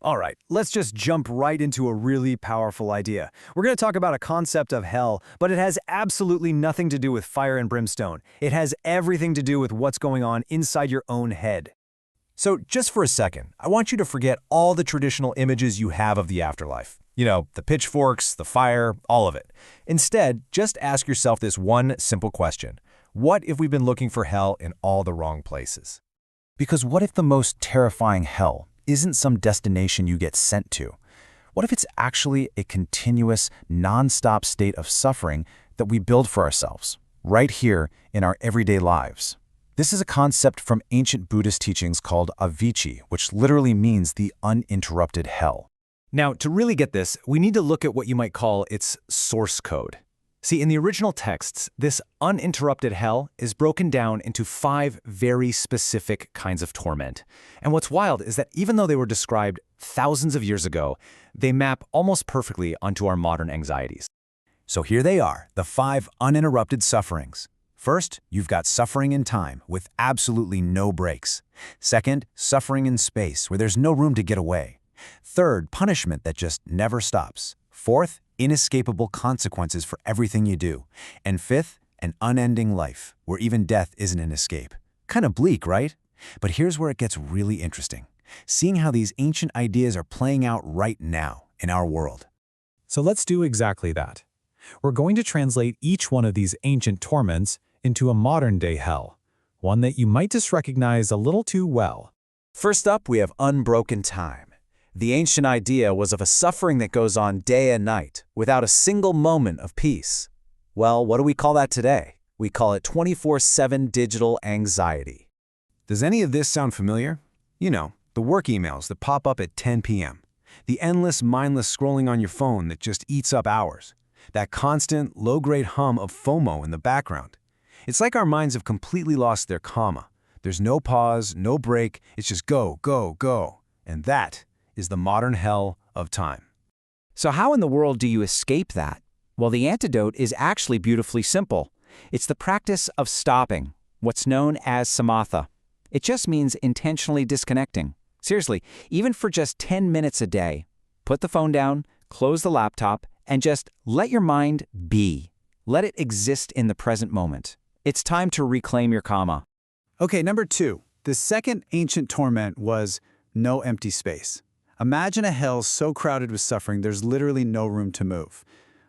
All right, let's just jump right into a really powerful idea. We're going to talk about a concept of hell, but it has absolutely nothing to do with fire and brimstone. It has everything to do with what's going on inside your own head. So just for a second, I want you to forget all the traditional images you have of the afterlife. You know, the pitchforks, the fire, all of it. Instead, just ask yourself this one simple question. What if we've been looking for hell in all the wrong places? Because what if the most terrifying hell isn't some destination you get sent to? What if it's actually a continuous, non-stop state of suffering that we build for ourselves, right here in our everyday lives? This is a concept from ancient Buddhist teachings called Avīci, which literally means the uninterrupted hell. Now, to really get this, we need to look at what you might call its source code. See, in the original texts, this uninterrupted hell is broken down into 5 very specific kinds of torment. And what's wild is that even though they were described thousands of years ago, they map almost perfectly onto our modern anxieties. So here they are, the 5 uninterrupted sufferings. First, you've got suffering in time with absolutely no breaks. Second, suffering in space where there's no room to get away. Third, punishment that just never stops. Fourth, inescapable consequences for everything you do. And fifth, an unending life, where even death isn't an escape. Kind of bleak, right? But here's where it gets really interesting. Seeing how these ancient ideas are playing out right now in our world. So let's do exactly that. We're going to translate each one of these ancient torments into a modern-day hell, one that you might just recognize a little too well. First up, we have unbroken time. The ancient idea was of a suffering that goes on day and night, without a single moment of peace. Well, what do we call that today? We call it 24/7 digital anxiety. Does any of this sound familiar? You know, the work emails that pop up at 10 p.m. The endless, mindless scrolling on your phone that just eats up hours. That constant, low-grade hum of FOMO in the background. It's like our minds have completely lost their comma. There's no pause, no break, it's just go, go, go. And that is the modern hell of time. So how in the world do you escape that? Well, the antidote is actually beautifully simple. It's the practice of stopping, what's known as samatha. It just means intentionally disconnecting. Seriously, even for just 10 minutes a day, put the phone down, close the laptop, and just let your mind be. Let it exist in the present moment. It's time to reclaim your karma. Okay, number 2. The second ancient torment was no empty space. Imagine a hell so crowded with suffering there's literally no room to move.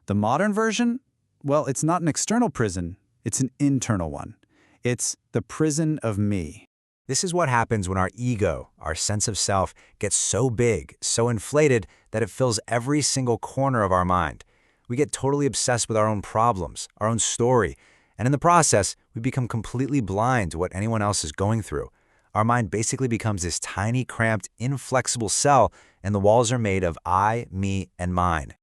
The modern version? Well, it's not an external prison, it's an internal one. It's the prison of me. This is what happens when our ego, our sense of self, gets so big, so inflated that it fills every single corner of our mind. We get totally obsessed with our own problems, our own story, and in the process, we become completely blind to what anyone else is going through. Our mind basically becomes this tiny, cramped, inflexible cell, and the walls are made of I, me, and mine.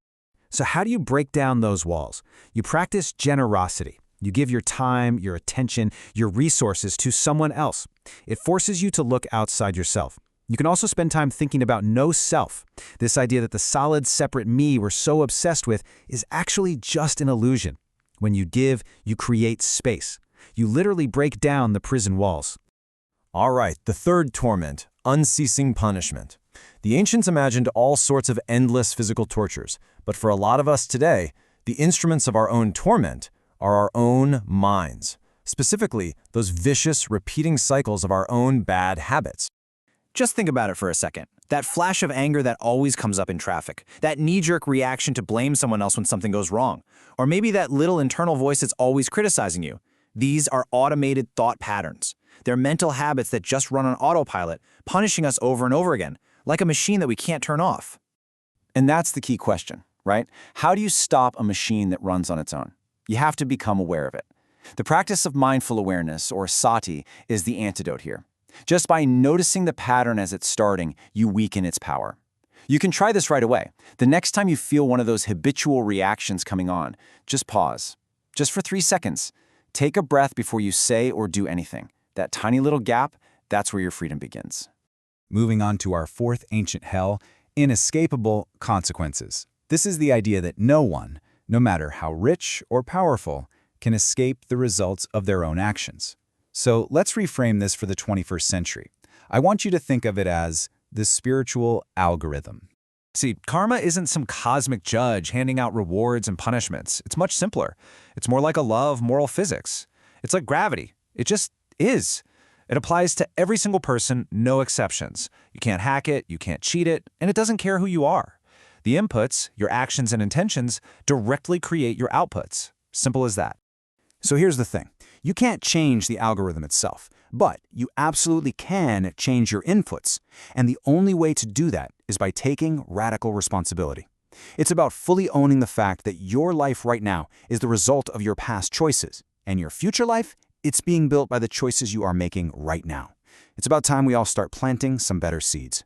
So how do you break down those walls? You practice generosity. You give your time, your attention, your resources to someone else. It forces you to look outside yourself. You can also spend time thinking about no self. This idea that the solid, separate me we're so obsessed with is actually just an illusion. When you give, you create space. You literally break down the prison walls. All right, the third torment, unceasing punishment. The ancients imagined all sorts of endless physical tortures, but for a lot of us today, the instruments of our own torment are our own minds. Specifically, those vicious, repeating cycles of our own bad habits. Just think about it for a second. That flash of anger that always comes up in traffic. That knee-jerk reaction to blame someone else when something goes wrong. Or maybe that little internal voice that's always criticizing you. These are automated thought patterns. They're mental habits that just run on autopilot, punishing us over and over again, like a machine that we can't turn off. And that's the key question, right? How do you stop a machine that runs on its own? You have to become aware of it. The practice of mindful awareness, or sati, is the antidote here. Just by noticing the pattern as it's starting, you weaken its power. You can try this right away. The next time you feel one of those habitual reactions coming on, just pause. Just for 3 seconds. Take a breath before you say or do anything. That tiny little gap, that's where your freedom begins. Moving on to our fourth ancient hell, inescapable consequences. This is the idea that no one, no matter how rich or powerful, can escape the results of their own actions. So let's reframe this for the 21st century. I want you to think of it as the spiritual algorithm. See, karma isn't some cosmic judge handing out rewards and punishments. It's much simpler. It's more like a law of moral physics. It's like gravity. It just is. It applies to every single person, no exceptions. You can't hack it, you can't cheat it, and it doesn't care who you are. The inputs, your actions and intentions, directly create your outputs. Simple as that. So here's the thing. You can't change the algorithm itself, but you absolutely can change your inputs. And the only way to do that is by taking radical responsibility. It's about fully owning the fact that your life right now is the result of your past choices, and your future life, it's being built by the choices you are making right now. It's about time we all start planting some better seeds.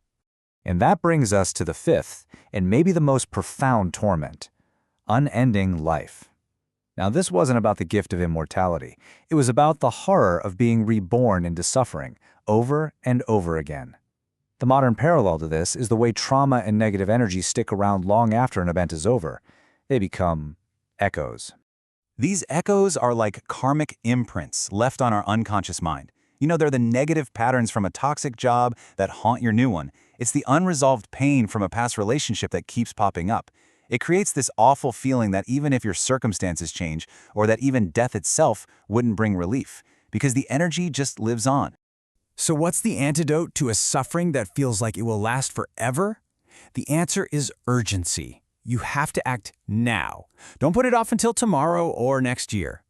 And that brings us to the fifth, and maybe the most profound torment: unending life. Now, this wasn't about the gift of immortality. It was about the horror of being reborn into suffering, over and over again. The modern parallel to this is the way trauma and negative energy stick around long after an event is over. They become echoes. These echoes are like karmic imprints left on our unconscious mind. You know, they're the negative patterns from a toxic job that haunt your new one. It's the unresolved pain from a past relationship that keeps popping up. It creates this awful feeling that even if your circumstances change, or that even death itself wouldn't bring relief, because the energy just lives on. So what's the antidote to a suffering that feels like it will last forever? The answer is urgency. You have to act now. Don't put it off until tomorrow or next year.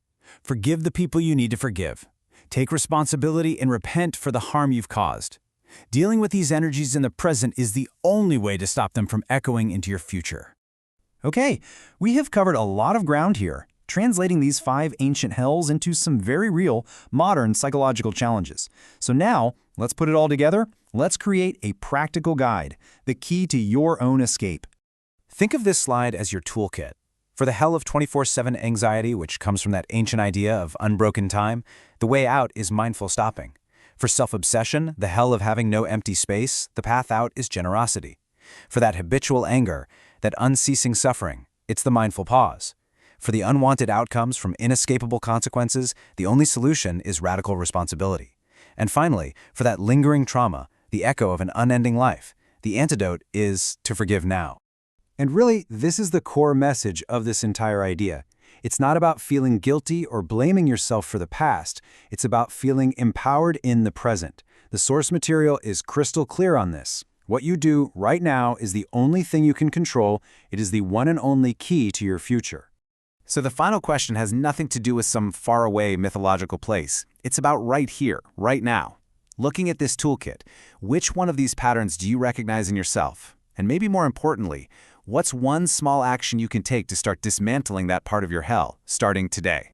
Forgive the people you need to forgive. Take responsibility and repent for the harm you've caused. Dealing with these energies in the present is the only way to stop them from echoing into your future. Okay, we have covered a lot of ground here, translating these 5 ancient hells into some very real, modern psychological challenges. So now, let's put it all together. Let's create a practical guide, the key to your own escape. Think of this slide as your toolkit. For the hell of 24/7 anxiety, which comes from that ancient idea of unbroken time, the way out is mindful stopping. For self-obsession, the hell of having no empty space, the path out is generosity. For that habitual anger, that unceasing suffering, it's the mindful pause. For the unwanted outcomes from inescapable consequences, the only solution is radical responsibility. And finally, for that lingering trauma, the echo of an unending life, the antidote is to forgive now. And really, this is the core message of this entire idea. It's not about feeling guilty or blaming yourself for the past. It's about feeling empowered in the present. The source material is crystal clear on this. What you do right now is the only thing you can control. It is the one and only key to your future. So the final question has nothing to do with some faraway mythological place. It's about right here, right now. Looking at this toolkit, which one of these patterns do you recognize in yourself? And maybe more importantly, what's one small action you can take to start dismantling that part of your hell, starting today?